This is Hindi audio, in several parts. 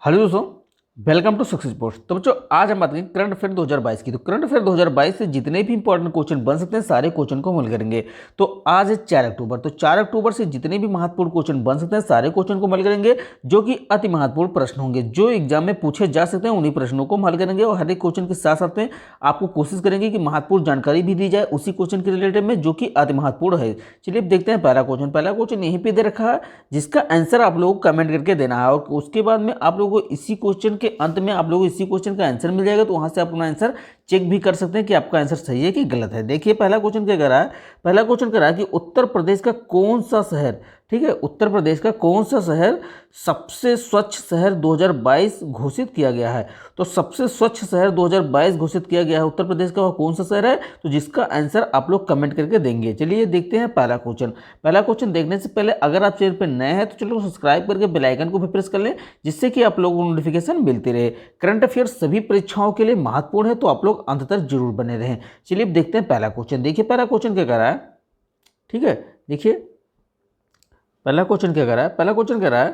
हेलो दोस्तों, वेलकम टू सक्सेस पोस्ट। तो बच्चों आज हम बात करेंगे करंट अफेयर 2022 की। तो करंट अफेयर 2022 से जितने भी इंपॉर्टेंट क्वेश्चन बन सकते हैं सारे क्वेश्चन को हल करेंगे। तो आज है 4 अक्टूबर, तो 4 अक्टूबर से जितने भी महत्वपूर्ण क्वेश्चन बन सकते हैं सारे क्वेश्चन को हल करेंगे, जो कि अति महत्वपूर्ण प्रश्न होंगे जो एग्जाम में पूछे जा सकते हैं। उन्हीं प्रश्नों को हल करेंगे और हर एक क्वेश्चन के साथ साथ में आपको कोशिश करेंगे कि महत्वपूर्ण जानकारी भी दी जाए उसी क्वेश्चन के रिलेटेड में जो कि अति महत्वपूर्ण है। चलिए अब देखते हैं पहला क्वेश्चन यहीं पे दे रखा है, जिसका आंसर आप लोगों को कमेंट करके देना है। और उसके बाद में आप लोगों को इसी क्वेश्चन के अंत में आप लोगों को इसी क्वेश्चन का आंसर मिल जाएगा, तो वहां से आप अपना आंसर चेक भी कर सकते हैं कि आपका आंसर सही है कि गलत है। देखिए पहला क्वेश्चन क्या कर रहा है। पहला क्वेश्चन कर रहा है कि उत्तर प्रदेश का कौन सा शहर, ठीक है, उत्तर प्रदेश का कौन सा शहर सबसे स्वच्छ शहर 2022 घोषित किया गया है। तो सबसे स्वच्छ शहर 2022 घोषित किया गया है उत्तर प्रदेश का, वह कौन सा शहर है, तो जिसका आंसर आप लोग कमेंट करके देंगे। चलिए देखते हैं पहला क्वेश्चन। पहला क्वेश्चन देखने से पहले अगर आप चैनल पर नए हैं तो चलो सब्सक्राइब करके बेल आइकन को भी प्रेस कर लें, जिससे कि आप लोगों को नोटिफिकेशन मिलती रहे। करंट अफेयर सभी परीक्षाओं के लिए महत्वपूर्ण है, तो आप लोग अंत तक जरूर बने रहें। चलिए अब देखते हैं पहला क्वेश्चन। देखिए पहला क्वेश्चन क्या कर रहा है, ठीक है, देखिए पहला क्वेश्चन क्या कर रहा है। पहला क्वेश्चन कह रहा है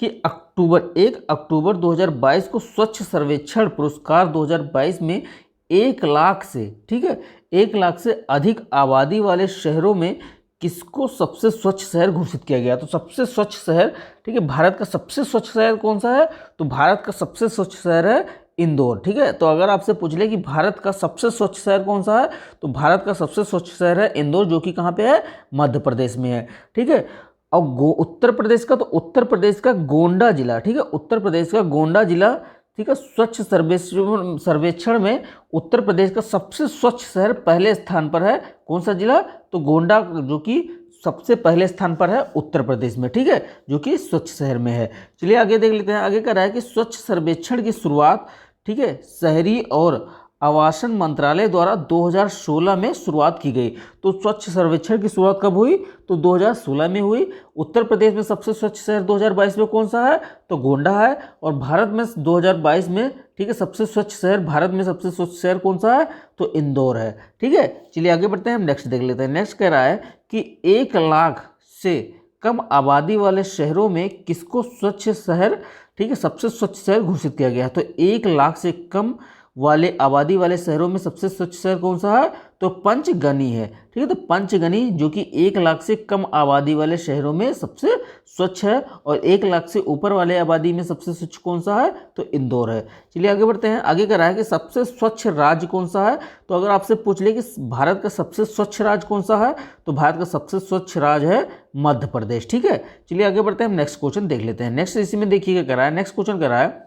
कि 1 अक्टूबर 2022 को स्वच्छ सर्वेक्षण पुरस्कार 2022 में 1 लाख से, ठीक है, 1 लाख से अधिक आबादी वाले शहरों में किसको सबसे स्वच्छ शहर घोषित किया गया। तो सबसे स्वच्छ शहर, ठीक है, भारत का सबसे स्वच्छ शहर कौन सा है, तो भारत का सबसे स्वच्छ शहर है इंदौर, ठीक है। तो अगर आपसे पूछ ले कि भारत का सबसे स्वच्छ शहर कौन सा है, तो भारत का सबसे स्वच्छ शहर है इंदौर, जो कि कहाँ पे है, मध्य प्रदेश में है, ठीक है। और उत्तर प्रदेश का, तो उत्तर प्रदेश का गोंडा जिला, ठीक है, उत्तर प्रदेश का गोंडा जिला, ठीक है, स्वच्छ सर्वेक्षण में उत्तर प्रदेश का सबसे स्वच्छ शहर पहले स्थान पर है। कौन सा जिला, तो गोंडा, जो कि सबसे पहले स्थान पर है उत्तर प्रदेश में, ठीक है, जो कि स्वच्छ शहर में है। चलिए आगे देख लेते हैं। आगे कह रहा है कि स्वच्छ सर्वेक्षण की शुरुआत, ठीक है, शहरी और आवासन मंत्रालय द्वारा 2016 में शुरुआत की गई। तो स्वच्छ सर्वेक्षण की शुरुआत कब हुई, तो 2016 में हुई। उत्तर प्रदेश में सबसे स्वच्छ शहर 2022 में कौन सा है, तो गोंडा है। और भारत में 2022 में, ठीक है, सबसे स्वच्छ शहर, भारत में सबसे स्वच्छ शहर कौन सा है, तो इंदौर है, ठीक है। चलिए आगे बढ़ते हैं, हम नेक्स्ट देख लेते हैं। नेक्स्ट कह रहा है कि 1 लाख से कम आबादी वाले शहरों में किसको स्वच्छ शहर, ठीक है, सबसे स्वच्छ शहर घोषित किया गया। तो 1 लाख से कम वाले आबादी वाले शहरों में सबसे स्वच्छ शहर कौन सा है, तो पंचगनी है, ठीक है। तो पंचगनी जो कि 1 लाख से कम आबादी वाले शहरों में सबसे स्वच्छ है, और 1 लाख से ऊपर वाले आबादी में सबसे स्वच्छ कौन सा है, तो इंदौर है। चलिए आगे बढ़ते हैं। आगे कह रहा है कि सबसे स्वच्छ राज्य कौन सा है। तो अगर आपसे पूछ ले कि भारत का सबसे स्वच्छ राज्य कौन सा है, तो भारत का सबसे स्वच्छ राज्य है मध्य प्रदेश, ठीक है। चलिए आगे बढ़ते हैं, हम नेक्स्ट क्वेश्चन देख लेते हैं। नेक्स्ट इसी में देखिए क्या कह रहा है। नेक्स्ट क्वेश्चन कह रहा है,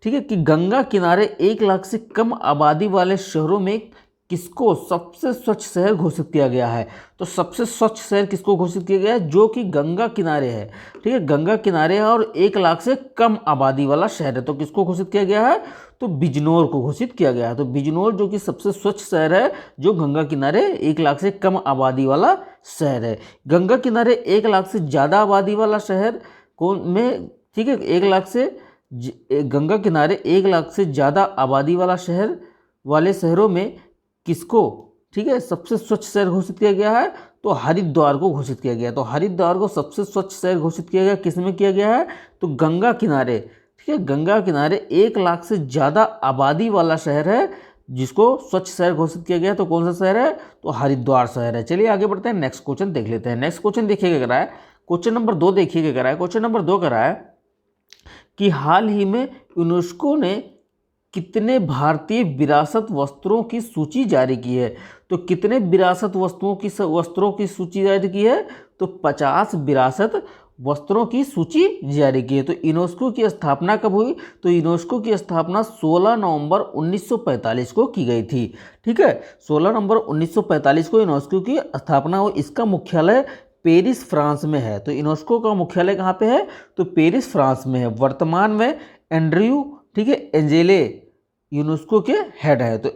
ठीक है, कि गंगा किनारे 1 लाख से कम आबादी वाले शहरों में किसको सबसे स्वच्छ शहर घोषित किया गया है। तो सबसे स्वच्छ शहर किसको घोषित किया गया है, जो कि गंगा किनारे है, ठीक है, गंगा किनारे है और 1 लाख से कम आबादी वाला शहर है। तो किसको घोषित किया गया है, तो बिजनौर को घोषित किया गया है। तो बिजनौर जो कि सबसे स्वच्छ शहर है, जो गंगा किनारे 1 लाख से कम आबादी वाला शहर है। गंगा किनारे 1 लाख से ज़्यादा आबादी वाला शहर कौन में, ठीक है, 1 लाख से गंगा किनारे 1 लाख से ज़्यादा आबादी वाला शहर वाले शहरों में किसको, ठीक है, सबसे स्वच्छ शहर घोषित किया गया है, तो हरिद्वार को घोषित किया गया। तो हरिद्वार को सबसे स्वच्छ शहर घोषित किया गया, किसमें किया गया है, तो गंगा किनारे, ठीक है, गंगा किनारे 1 लाख से ज़्यादा आबादी वाला शहर है जिसको स्वच्छ शहर घोषित किया गया। तो कौन सा शहर है, तो हरिद्वार शहर है। चलिए आगे बढ़ते हैं, नेक्स्ट क्वेश्चन देख लेते हैं। नेक्स्ट क्वेश्चन देखिए क्या कह रहा है। क्वेश्चन नंबर 2 देखिए क्या कह रहा है। क्वेश्चन नंबर 2 कह रहा है कि हाल ही में यूनेस्को ने कितने भारतीय विरासत वस्त्रों की सूची जारी की है। तो कितने विरासत वस्त्रों की सूची जारी की है, तो 50 विरासत वस्त्रों की सूची जारी की है। तो यूनेस्को की स्थापना कब हुई, तो यूनेस्को की स्थापना 16 नवंबर 1945 को की गई थी, ठीक है। 16 नवंबर 1945 को यूनेस्को की स्थापना हुई। इसका मुख्यालय पेरिस फ्रांस में है। तो यूनेस्को का मुख्यालय कहाँ पे है, तो पेरिस फ्रांस में है। वर्तमान में एंड्रयू, ठीक है, एंजेले यूनेस्को के हेड है। तो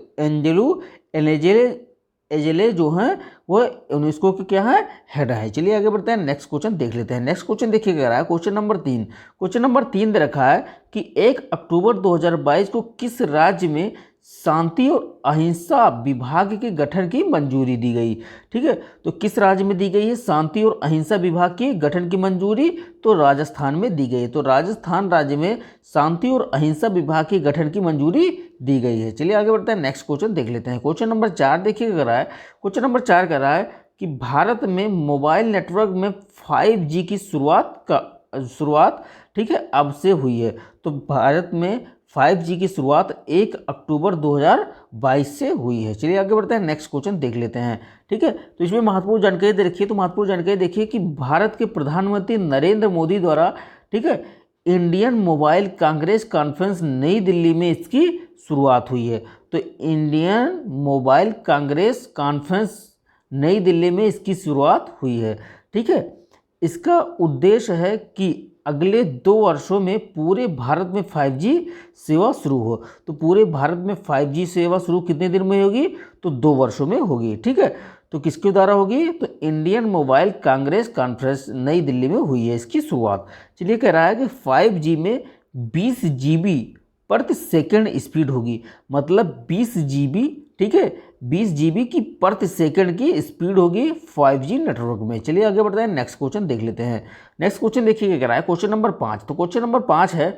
एजेले जो हैं वो यूनेस्को के क्या है, हेड है। चलिए आगे बढ़ते हैं, नेक्स्ट क्वेश्चन देख लेते हैं। नेक्स्ट क्वेश्चन देखिए क्या रहा है। क्वेश्चन नंबर 3, क्वेश्चन नंबर 3 दे रखा है कि 1 अक्टूबर 2022 को किस राज्य में शांति और अहिंसा विभाग के गठन की मंजूरी दी गई। ठीक है, तो किस राज्य में दी गई है शांति और अहिंसा विभाग के गठन की मंजूरी? तो राजस्थान में दी गई है। तो राजस्थान राज्य में शांति और अहिंसा विभाग के गठन की मंजूरी दी गई है। चलिए आगे बढ़ते हैं, नेक्स्ट क्वेश्चन देख लेते हैं। क्वेश्चन नंबर 4 देखिए कर रहा है, क्वेश्चन नंबर 4 कर रहा है कि भारत में मोबाइल नेटवर्क में 5G की शुरुआत ठीक है अब से हुई है। तो भारत में 5G की शुरुआत 1 अक्टूबर 2022 से हुई है। चलिए आगे बढ़ते हैं, नेक्स्ट क्वेश्चन देख लेते हैं। ठीक है, तो इसमें महत्वपूर्ण जानकारी दे रखी है। तो महत्वपूर्ण जानकारी देखिए कि भारत के प्रधानमंत्री नरेंद्र मोदी द्वारा ठीक है इंडियन मोबाइल कांग्रेस कॉन्फ्रेंस नई दिल्ली में इसकी शुरुआत हुई है। तो इंडियन मोबाइल कांग्रेस कॉन्फ्रेंस नई दिल्ली में इसकी शुरुआत हुई है। ठीक है, इसका उद्देश्य है कि अगले 2 वर्षों में पूरे भारत में 5G सेवा शुरू हो। तो पूरे भारत में 5G सेवा शुरू कितने दिन में होगी? तो 2 वर्षों में होगी। ठीक है, तो किसके द्वारा होगी? तो इंडियन मोबाइल कांग्रेस कॉन्फ्रेंस नई दिल्ली में हुई है इसकी शुरुआत। चलिए कह रहा है कि 5G में 20 GB प्रति सेकंड स्पीड होगी, मतलब 20 GB ठीक है 20 GB की प्रति सेकंड की स्पीड होगी 5G नेटवर्क में। चलिए आगे बढ़ते हैं, नेक्स्ट क्वेश्चन देख लेते हैं। नेक्स्ट क्वेश्चन देखिए क्या है, क्वेश्चन नंबर 5। तो क्वेश्चन नंबर 5 है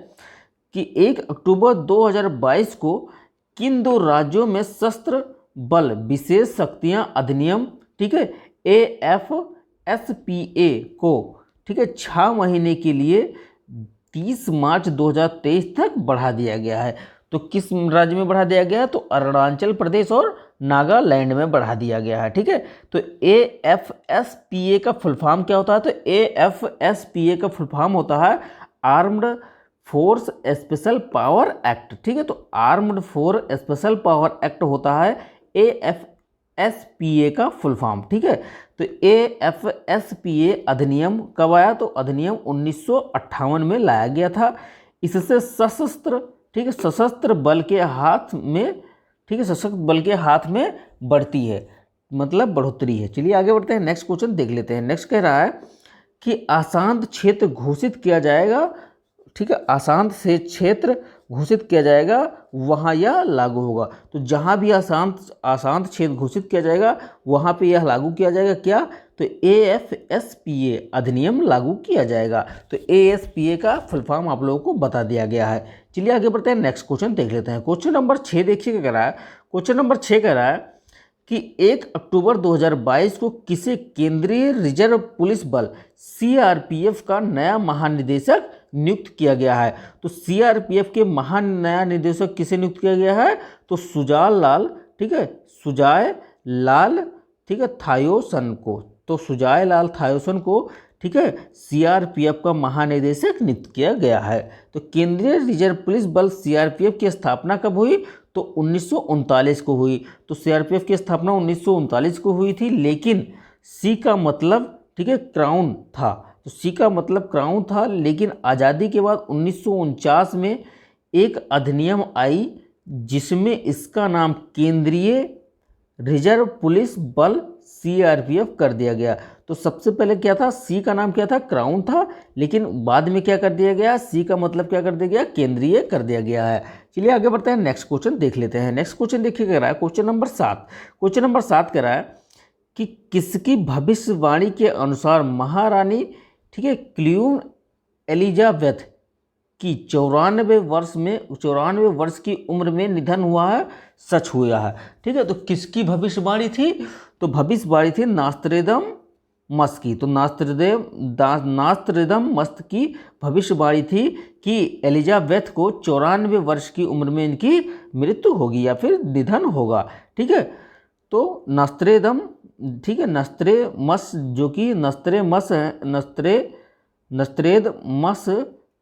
कि 1 अक्टूबर 2022 को किन 2 राज्यों में सशस्त्र बल विशेष शक्तियां अधिनियम ठीक है AFSPA को ठीक है 6 महीने के लिए 30 मार्च 2023 तक बढ़ा दिया गया है। तो किस राज्य में बढ़ा दिया गया है? तो अरुणाचल प्रदेश और नागालैंड में बढ़ा दिया गया है। ठीक है, तो AFSPA का फुल फॉर्म क्या होता है? तो AFSPA का फुल फॉर्म होता है armed force special power act. ठीक है, तो armed force special power act होता है AFSPA का फुल फॉर्म। ठीक है, तो AFSPA अधिनियम कब आया? तो अधिनियम 1958 में लाया गया था। इससे सशस्त्र ठीक है सशस्त्र बल के हाथ में ठीक है सशस्त्र बल के हाथ में बढ़ती है, मतलब बढ़ोतरी है। चलिए आगे बढ़ते हैं, नेक्स्ट क्वेश्चन देख लेते हैं। नेक्स्ट कह रहा है कि अशांत क्षेत्र घोषित किया जाएगा ठीक है अशांत से क्षेत्र घोषित किया जाएगा वहाँ यह लागू होगा। तो जहाँ भी अशांत क्षेत्र घोषित किया जाएगा वहाँ पे यह लागू किया जाएगा। क्या? तो AFSPA अधिनियम लागू किया जाएगा। तो AFSPA का फुल फॉर्म आप लोगों को बता दिया गया है। चलिए आगे बढ़ते हैं, नेक्स्ट क्वेश्चन देख लेते हैं। क्वेश्चन नंबर 6 देखिए क्या कह रहा है। क्वेश्चन नंबर 6 कह रहा है कि 1 अक्टूबर 2022 को किसे केंद्रीय रिजर्व पुलिस बल CRPF का नया महानिदेशक नियुक्त किया गया है? तो CRPF के नया निदेशक किसे नियुक्त किया गया है? तो सुजाल लाल ठीक है सुजाय लाल ठीक है थायोसन को। तो सुजाय लाल थायोसन को ठीक है CRPF का महानिदेशक नियुक्त किया गया है। तो केंद्रीय रिजर्व पुलिस बल CRPF की स्थापना कब हुई? तो 1939 को हुई। तो CRPF की स्थापना 1939 को हुई थी, लेकिन सी का मतलब ठीक है क्राउन था। तो सी का मतलब क्राउन था, लेकिन आज़ादी के बाद 1949 में एक अधिनियम आई जिसमें इसका नाम केंद्रीय रिजर्व पुलिस बल CRPF कर दिया गया। तो सबसे पहले क्या था? सी का नाम क्या था? क्राउन था, लेकिन बाद में क्या कर दिया गया? सी का मतलब क्या कर दिया गया? केंद्रीय कर दिया गया है। चलिए आगे बढ़ते हैं, नेक्स्ट क्वेश्चन देख लेते हैं। नेक्स्ट क्वेश्चन देखिए कह रहा है क्वेश्चन नंबर 7। क्वेश्चन नंबर 7 कह रहा है कि किसकी भविष्यवाणी के अनुसार महारानी ठीक है क्वीन एलिजाबेथ की 94 वर्ष की उम्र में निधन हुआ है, सच हुआ है। ठीक है, तो किसकी भविष्यवाणी थी? तो भविष्यवाणी थी नास्त्रेदमस की। तो नास्त्रेदमस की भविष्यवाणी थी कि एलिजाबेथ को 94 वर्ष की उम्र में इनकी मृत्यु होगी या फिर निधन होगा। ठीक है, तो नस्त्रेदमस जो कि नस्त्रेदमस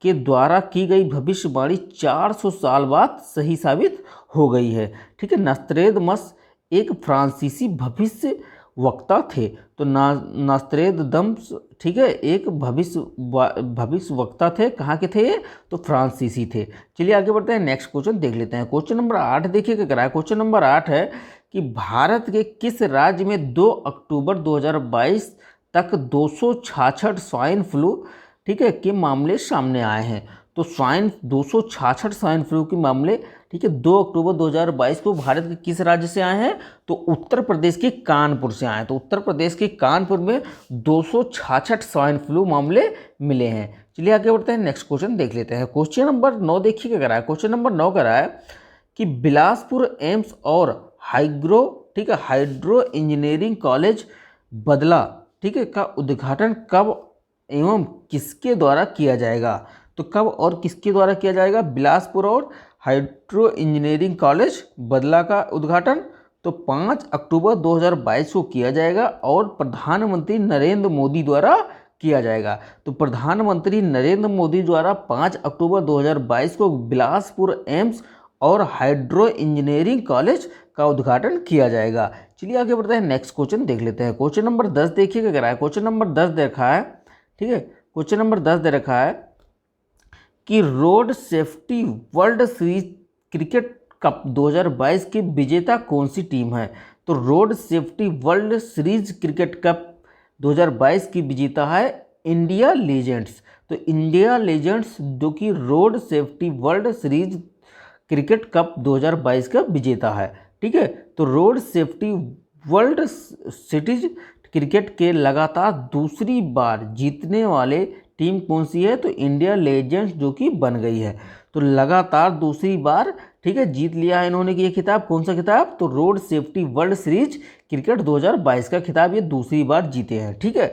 के द्वारा की गई भविष्यवाणी 400 साल बाद सही साबित हो गई है। ठीक है, नस्त्रेदमस एक फ्रांसीसी भविष्य वक्ता थे। तो नस्त्रेदमस ठीक है एक भविष्य वक्ता थे। कहाँ के थे? तो फ्रांसीसी थे। चलिए आगे बढ़ते हैं, नेक्स्ट क्वेश्चन देख लेते हैं। क्वेश्चन नंबर 8 देखिए क्या है। क्वेश्चन नंबर 8 है कि भारत के किस राज्य में 2 अक्टूबर 2022 तक 266 स्वाइन फ्लू ठीक है के मामले सामने आए हैं? तो 266 स्वाइन फ्लू के मामले, ठीक है, 2 अक्टूबर 2022 को भारत के किस राज्य से आए हैं? तो उत्तर प्रदेश के कानपुर से आए हैं। तो उत्तर प्रदेश के कानपुर में 266 स्वाइन फ्लू मामले मिले हैं। चलिए आगे बढ़ते हैं, नेक्स्ट क्वेश्चन देख लेते हैं। क्वेश्चन नंबर 9 देखिए क्या करा है। क्वेश्चन नंबर 9 करा है कि बिलासपुर एम्स और हाइड्रो इंजीनियरिंग कॉलेज बदला, ठीक है, का उद्घाटन कब एवं किसके द्वारा किया जाएगा? तो कब और किसके द्वारा किया जाएगा? बिलासपुर और हाइड्रो इंजीनियरिंग कॉलेज बदला का उद्घाटन तो 5 अक्टूबर 2022 को किया जाएगा और प्रधानमंत्री नरेंद्र मोदी द्वारा किया जाएगा। तो प्रधानमंत्री नरेंद्र मोदी द्वारा 5 अक्टूबर 2022 को बिलासपुर एम्स और हाइड्रो इंजीनियरिंग कॉलेज का उद्घाटन किया जाएगा। चलिए आगे बढ़ते हैं, नेक्स्ट क्वेश्चन देख लेते हैं। क्वेश्चन नंबर 10 देखिए क्या करा है। क्वेश्चन नंबर 10 दे रखा है, ठीक है, क्वेश्चन नंबर 10 दे रखा है कि road safety world series cricket cup 2022 की विजेता कौन सी टीम है? तो road safety world series cricket cup 2022 की विजेता है इंडिया लीजेंड्स। तो इंडिया लीजेंड्स जो कि road safety world series cricket cup 2022 का विजेता है, ठीक है। तो road safety world series cricket के लगातार दूसरी बार जीतने वाले टीम कौन सी है? तो इंडिया लीजेंड्स जो कि बन गई है। तो लगातार दूसरी बार, ठीक है, जीत लिया है इन्होंने ये खिताब। कौन सा खिताब? तो road safety world series cricket 2022 का खिताब ये दूसरी बार जीते हैं, ठीक है।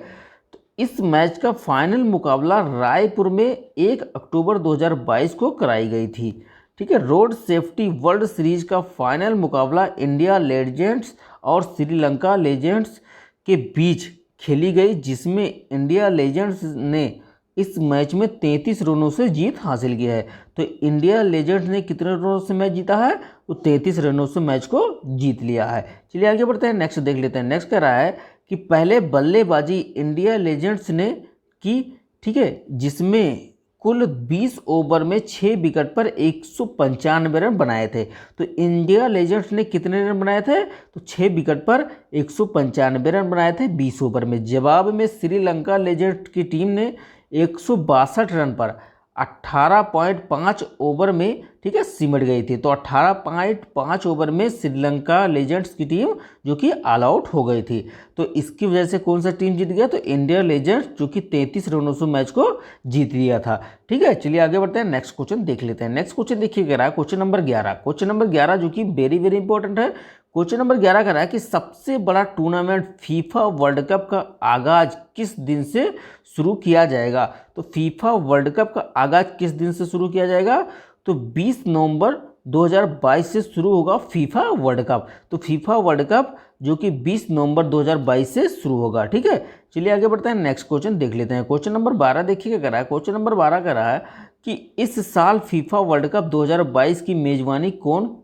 तो इस मैच का फाइनल मुकाबला रायपुर में 1 अक्टूबर 2022 को कराई गई थी, ठीक है। रोड सेफ्टी वर्ल्ड सीरीज का फाइनल मुकाबला इंडिया लीजेंड्स और श्रीलंका लीजेंड्स के बीच खेली गई, जिसमें इंडिया लीजेंड्स ने इस मैच में 33 रनों से जीत हासिल की है। तो इंडिया लीजेंड्स ने कितने रनों से मैच जीता है? तो 33 रनों से मैच को जीत लिया है। चलिए आगे बढ़ते हैं, नेक्स्ट देख लेते हैं। नेक्स्ट कह रहा है कि पहले बल्लेबाजी इंडिया लीजेंड्स ने की, ठीक है, जिसमें कुल 20 ओवर में 6 विकेट पर 195 रन बनाए थे। तो इंडिया लीजेंड्स ने कितने रन बनाए थे? तो 6 विकेट पर 195 रन बनाए थे 20 ओवर में। जवाब में श्रीलंका लीजेंड्स की टीम ने 162 रन पर 18.5 ओवर में, ठीक है, सिमट गई थी। तो 18.5 ओवर में श्रीलंका लीजेंड्स की टीम जो कि ऑल आउट हो गई थी। तो इसकी वजह से कौन सा टीम जीत गया? तो इंडिया लीजेंड्स जो कि 33 रनों से मैच को जीत लिया था, ठीक है। चलिए आगे बढ़ते हैं, नेक्स्ट क्वेश्चन देख लेते हैं। नेक्स्ट क्वेश्चन देखिए क्या रहा है, क्वेश्चन नंबर 11। क्वेश्चन नंबर 11 जो कि वेरी वेरी इंपॉर्टेंट है। क्वेश्चन नंबर 11 कह रहा है कि सबसे बड़ा टूर्नामेंट फीफा वर्ल्ड कप का आगाज किस दिन से शुरू किया जाएगा? तो फीफा वर्ल्ड कप का आगाज किस दिन से शुरू किया जाएगा? तो 20 नवंबर 2022 से शुरू होगा फीफा वर्ल्ड कप। तो फीफा वर्ल्ड कप जो कि 20 नवंबर 2022 से शुरू होगा, ठीक है। चलिए आगे बढ़ते हैं, नेक्स्ट क्वेश्चन देख लेते हैं। क्वेश्चन नंबर 12 देखिए क्या कर रहा है। क्वेश्चन नंबर 12 कर रहा है कि इस साल फीफा वर्ल्ड कप 2022 की मेजबानी कौन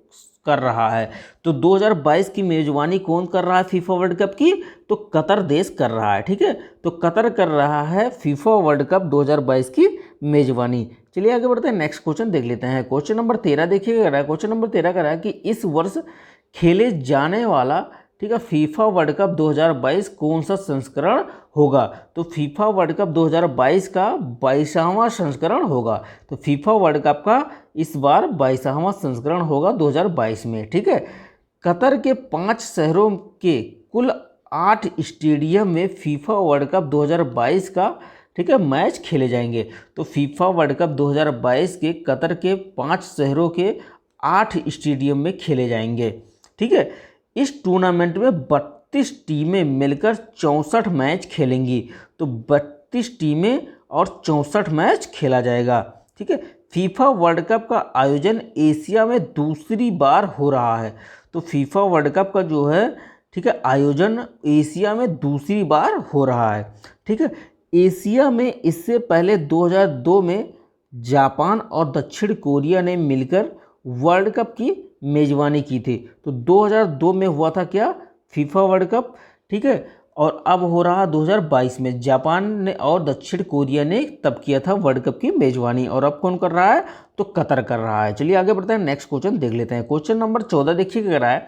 कर रहा है? तो 2022 की मेजबानी कौन कर रहा है फीफा वर्ल्ड कप की? तो कतर देश कर रहा है, ठीक है। तो कतर कर रहा है फीफा वर्ल्ड कप 2022 की मेजबानी। चलिए आगे बढ़ते हैं, नेक्स्ट क्वेश्चन देख लेते हैं। क्वेश्चन नंबर 13 देखिए, क्वेश्चन नंबर 13 कह रहा है कि इस वर्ष खेले जाने वाला, ठीक है, फीफा वर्ल्ड कप 2022 कौन सा संस्करण होगा? तो फीफा वर्ल्ड कप 2022 का 22वां संस्करण होगा। तो फीफा वर्ल्ड कप का इस बार 22वां संस्करण होगा 2022 में, ठीक है। कतर के 5 शहरों के कुल 8 स्टेडियम में फीफा वर्ल्ड कप 2022 का, ठीक है, मैच खेले जाएंगे। तो फीफा वर्ल्ड कप 2022 के कतर के 5 शहरों के 8 स्टेडियम में खेले जाएंगे, ठीक है। इस टूर्नामेंट में 32 टीमें मिलकर 64 मैच खेलेंगी। तो 32 टीमें और 64 मैच खेला जाएगा, ठीक है। फीफा वर्ल्ड कप का आयोजन एशिया में दूसरी बार हो रहा है। तो फीफा वर्ल्ड कप का जो है, ठीक है, आयोजन एशिया में दूसरी बार हो रहा है, ठीक है। एशिया में इससे पहले 2002 में जापान और दक्षिण कोरिया ने मिलकर वर्ल्ड कप की मेजबानी की थी। तो 2002 में हुआ था क्या? फीफा वर्ल्ड कप, ठीक है। और अब हो रहा 2022 में जापान ने और दक्षिण कोरिया ने तब किया था वर्ल्ड कप की मेजबानी, और अब कौन कर रहा है? तो कतर कर रहा है। चलिए आगे बढ़ते हैं, नेक्स्ट क्वेश्चन देख लेते हैं। क्वेश्चन नंबर 14 देखिए क्या कर रहा है।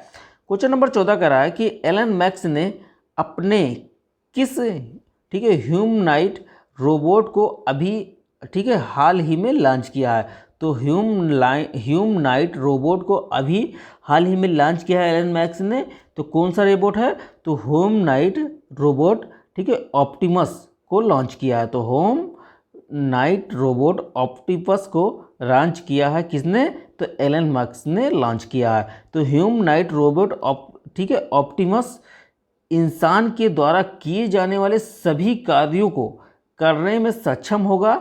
क्वेश्चन नंबर 14 कर रहा है कि एलन मैक्स ने अपने किस, ठीक है, ह्यूमनाइट रोबोट को अभी ठीक है हाल ही में लॉन्च किया है। तो ह्यूमनाइट रोबोट को अभी हाल ही में लॉन्च किया है एलन मस्क ने। तो कौन सा रोबोट है? तो ह्यूमनाइट रोबोट, ठीक है, ऑप्टिमस को लॉन्च किया है। तो होम नाइट रोबोट ऑप्टिपस को लॉन्च किया है किसने? तो एलन मस्क ने लॉन्च किया है। तो ह्यूमनाइट रोबोट ठीक है ऑप्टिमस इंसान के द्वारा किए जाने वाले सभी कार्यों को करने में सक्षम होगा।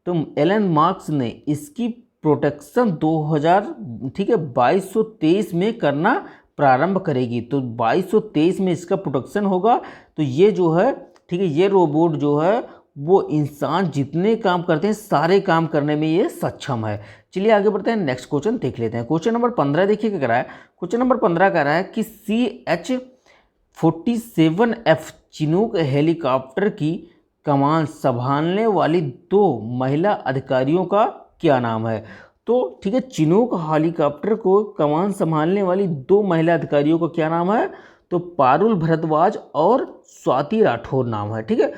तो एलन मस्क ने इसकी प्रोटेक्शन 2000 ठीक है 2223 में करना प्रारंभ करेगी। तो 2223 में इसका प्रोटेक्शन होगा। तो ये जो है ठीक है ये रोबोट जो है वो इंसान जितने काम करते हैं सारे काम करने में ये सक्षम है। चलिए आगे बढ़ते हैं, नेक्स्ट क्वेश्चन देख लेते हैं। क्वेश्चन नंबर 15 देखिए क्या कह रहा है। क्वेश्चन नंबर 15 कह रहा है कि CH-47F चिनूक हेलीकॉप्टर की कमान संभालने वाली 2 महिला अधिकारियों का क्या नाम है? तो ठीक है चिनूक हेलीकॉप्टर को कमान संभालने वाली 2 महिला अधिकारियों का क्या नाम है? तो पारुल भारद्वाज और स्वाति राठौर नाम है। ठीक है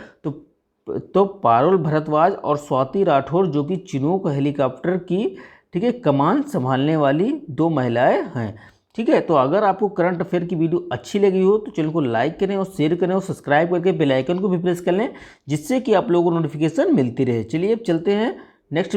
तो पारुल भारद्वाज और स्वाति राठौर जो कि चिनूक हेलीकॉप्टर की ठीक है कमान संभालने वाली 2 महिलाएं हैं। ठीक है तो अगर आपको करंट अफेयर की वीडियो अच्छी लगी हो तो चैनल को लाइक करें और शेयर करें और सब्सक्राइब करके बेल आइकन को भी प्रेस कर लें जिससे कि आप लोगों को नोटिफिकेशन मिलती रहे। चलिए अब चलते हैं नेक्स्ट